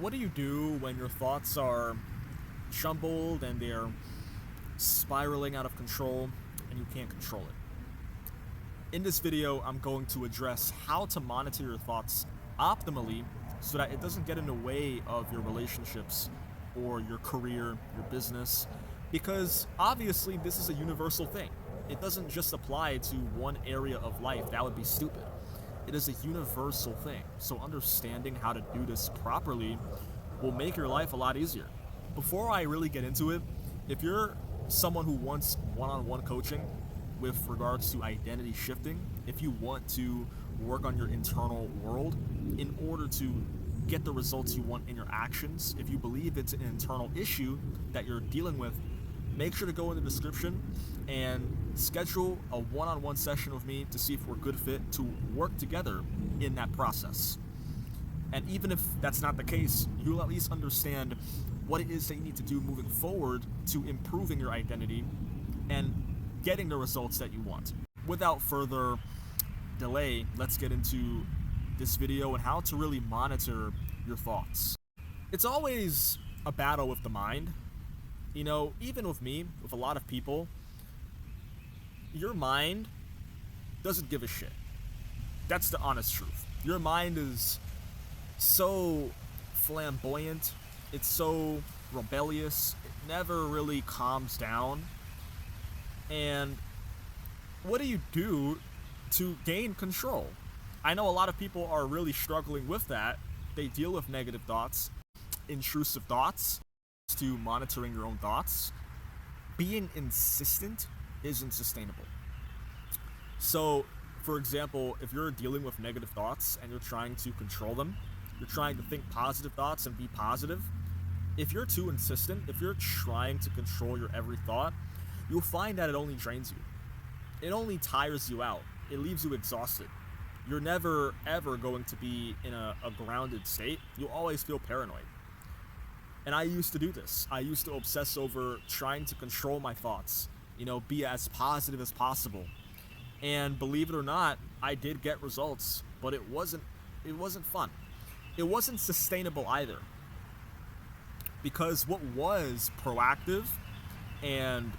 What do you do when your thoughts are jumbled and they're spiraling out of control and you can't control it? In this video, I'm going to address how to monitor your thoughts optimally so that it doesn't get in the way of your relationships or your career, your business, because obviously this is a universal thing. It doesn't just apply to one area of life. That would be stupid. It is a universal thing. So understanding how to do this properly will make your life a lot easier. Before I really get into it, if you're someone who wants one-on-one coaching with regards to identity shifting, if you want to work on your internal world in order to get the results you want in your actions, if you believe it's an internal issue that you're dealing with, make sure to go in the description and schedule a one-on-one session with me to see if we're a good fit to work together in that process. And even if that's not the case, you'll at least understand what it is that you need to do moving forward to improving your identity and getting the results that you want. Without further delay, let's get into this video and how to really monitor your thoughts. It's always a battle with the mind. You know, even with me, with a lot of people, your mind doesn't give a shit. That's the honest truth. Your mind is so flamboyant, it's so rebellious, it never really calms down. And what do you do to gain control? I know a lot of people are really struggling with that. They deal with negative thoughts, intrusive thoughts, to monitoring your own thoughts. Being insistent isn't sustainable. So, for example, if you're dealing with negative thoughts and you're trying to control them, you're trying to think positive thoughts and be positive, if you're too insistent, if you're trying to control your every thought, you'll find that it only drains you. It only tires you out. It leaves you exhausted. You're never, ever going to be in a grounded state. You'll always feel paranoid. And I used to do this. I used to obsess over trying to control my thoughts, be as positive as possible. And believe it or not, I did get results, but it wasn't fun. It wasn't sustainable either. Because what was proactive and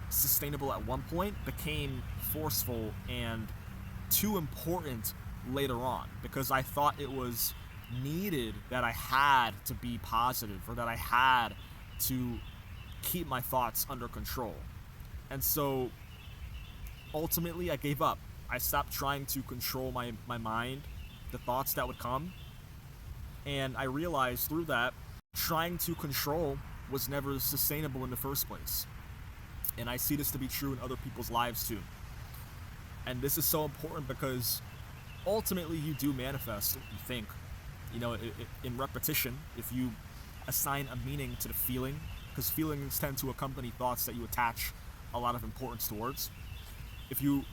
sustainable at one point became forceful and too important later on, because I thought it was needed that I had to be positive or that I had to keep my thoughts under control. And so ultimately I gave up. I stopped trying to control my mind, the thoughts that would come, and I realized through that trying to control was never sustainable in the first place. And I see this to be true in other people's lives too. And this is so important because ultimately you do manifest what you think. In repetition, if you assign a meaning to the feeling, because feelings tend to accompany thoughts that you attach a lot of importance towards. If you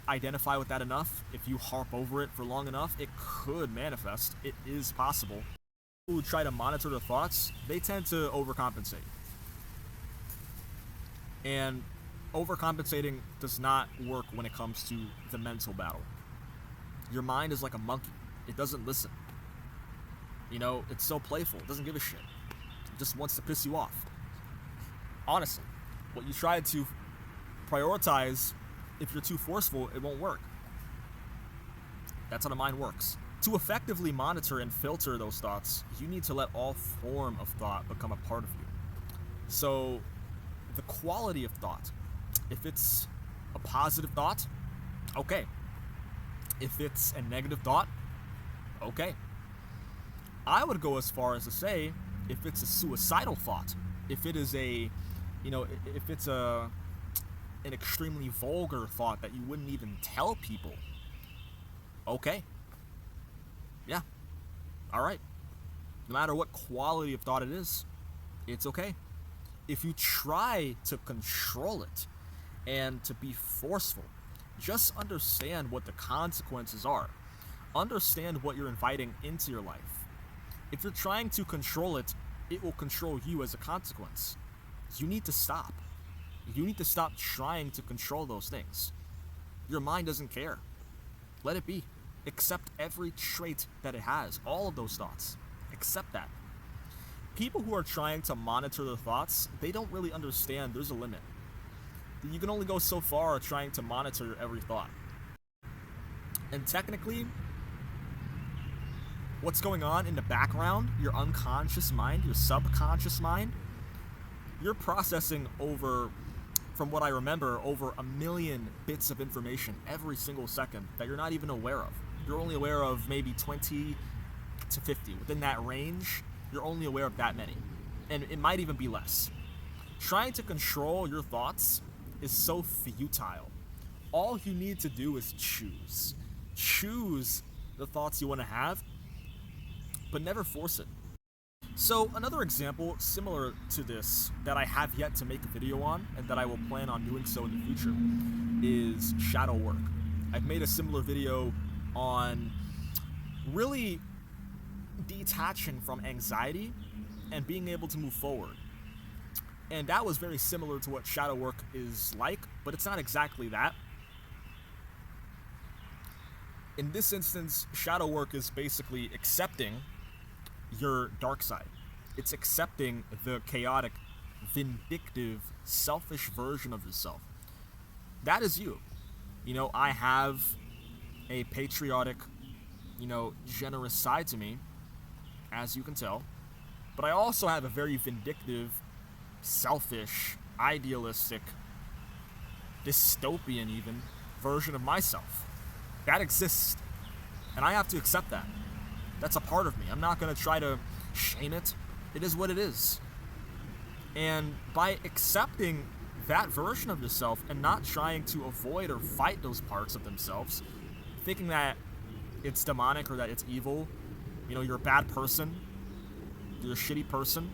identify with that enough, if you harp over it for long enough, it could manifest. It is possible. People who try to monitor their thoughts, they tend to overcompensate. And overcompensating does not work when it comes to the mental battle. Your mind is like a monkey. It doesn't listen. It's so playful. It doesn't give a shit. It just wants to piss you off. Honestly, what you try to prioritize, if you're too forceful, it won't work. That's how the mind works. To effectively monitor and filter those thoughts, you need to let all form of thought become a part of you. So, the quality of thought. If it's a positive thought, okay. If it's a negative thought, okay. I would go as far as to say, if it's a suicidal thought, if it is if it's an extremely vulgar thought that you wouldn't even tell people, okay. Yeah. All right. No matter what quality of thought it is, it's okay. If you try to control it and to be forceful, just understand what the consequences are. Understand what you're inviting into your life. If you're trying to control it, it will control you as a consequence. You need to stop. You need to stop trying to control those things. Your mind doesn't care. Let it be. Accept every trait that it has, all of those thoughts. Accept that. People who are trying to monitor their thoughts, they don't really understand there's a limit. You can only go so far trying to monitor your every thought. And technically, what's going on in the background, your unconscious mind, your subconscious mind, you're processing over, from what I remember, over 1 million bits of information every single second that you're not even aware of. You're only aware of maybe 20 to 50. Within that range, you're only aware of that many. And it might even be less. Trying to control your thoughts is so futile. All you need to do is choose. Choose the thoughts you want to have, but never force it. So another example similar to this that I have yet to make a video on, and that I will plan on doing so in the future, is shadow work. I've made a similar video on really detaching from anxiety and being able to move forward. And that was very similar to what shadow work is like, but it's not exactly that. In this instance, shadow work is basically accepting your dark side. It's accepting the chaotic, vindictive, selfish version of yourself. That is you. I have a patriotic, generous side to me, as you can tell. But I also have a very vindictive, selfish, idealistic, dystopian even, version of myself. That exists. And I have to accept that. That's a part of me. I'm not going to try to shame it. It is what it is. And by accepting that version of yourself and not trying to avoid or fight those parts of themselves, thinking that it's demonic or that it's evil, you're a bad person, you're a shitty person,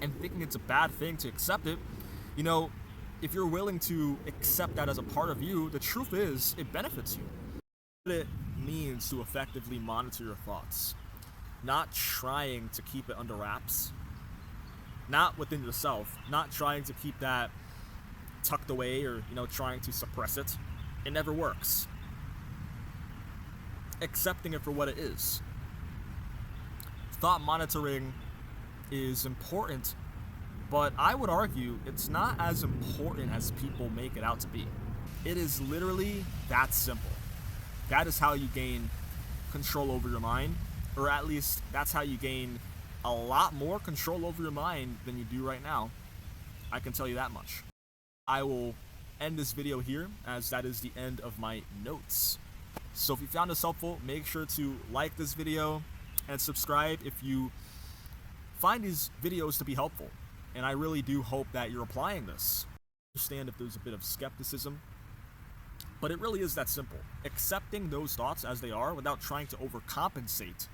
and thinking it's a bad thing to accept it, if you're willing to accept that as a part of you, the truth is it benefits you. What it means to effectively monitor your thoughts, not trying to keep it under wraps, not within yourself, not trying to keep that tucked away or trying to suppress it. It never works. Accepting it for what it is. Thought monitoring is important, but I would argue it's not as important as people make it out to be. It is literally that simple. That is how you gain control over your mind, or at least that's how you gain a lot more control over your mind than you do right now. I can tell you that much. I will end this video here, as that is the end of my notes. So if you found this helpful, make sure to like this video and subscribe if you find these videos to be helpful. And I really do hope that you're applying this. I understand if there's a bit of skepticism, but it really is that simple. Accepting those thoughts as they are without trying to overcompensate,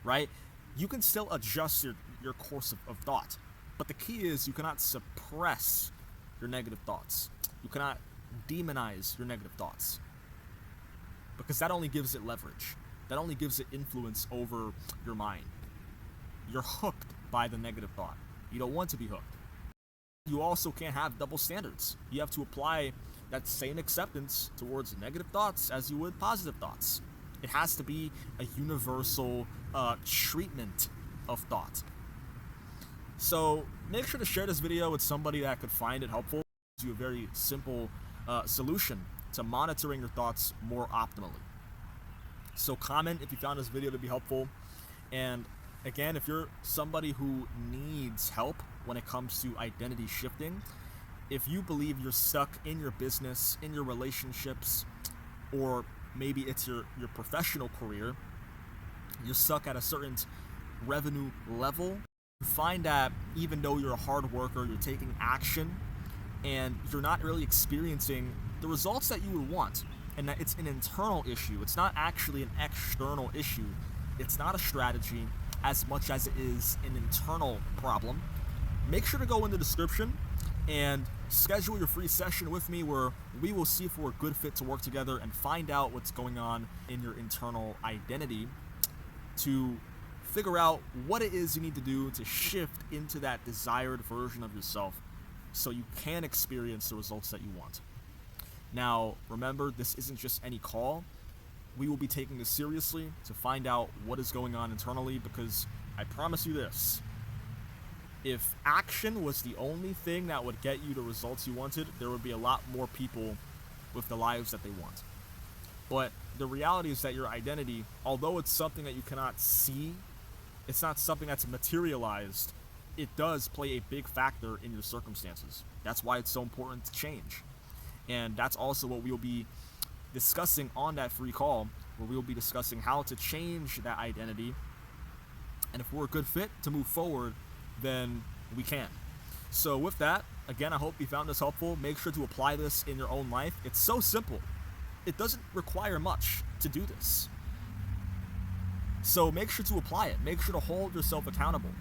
right? You can still adjust your course of thought. But the key is you cannot suppress your negative thoughts. You cannot demonize your negative thoughts. Because that only gives it leverage. That only gives it influence over your mind. You're hooked by the negative thought. You don't want to be hooked. You also can't have double standards. You have to apply that same acceptance towards negative thoughts as you would positive thoughts. It has to be a universal treatment of thought. So make sure to share this video with somebody that could find it helpful. It gives you a very simple solution to monitoring your thoughts more optimally. So comment if you found this video to be helpful. And again, if you're somebody who needs help when it comes to identity shifting, if you believe you're stuck in your business, in your relationships, or maybe it's your professional career, you're stuck at a certain revenue level, you find that even though you're a hard worker, you're taking action, and you're not really experiencing the results that you would want, and that it's an internal issue. It's not actually an external issue. It's not a strategy as much as it is an internal problem. Make sure to go in the description and schedule your free session with me where we will see if we're a good fit to work together and find out what's going on in your internal identity to figure out what it is you need to do to shift into that desired version of yourself so you can experience the results that you want. Now, remember, this isn't just any call. We will be taking this seriously to find out what is going on internally, because I promise you this. If action was the only thing that would get you the results you wanted, there would be a lot more people with the lives that they want. But the reality is that your identity, although it's something that you cannot see, it's not something that's materialized, it does play a big factor in your circumstances. That's why it's so important to change. And that's also what we'll be discussing on that free call, where we'll be discussing how to change that identity. And if we're a good fit to move forward, then we can. So with that, again, I hope you found this helpful. Make sure to apply this in your own life. It's so simple. It doesn't require much to do this. So make sure to apply it. Make sure to hold yourself accountable.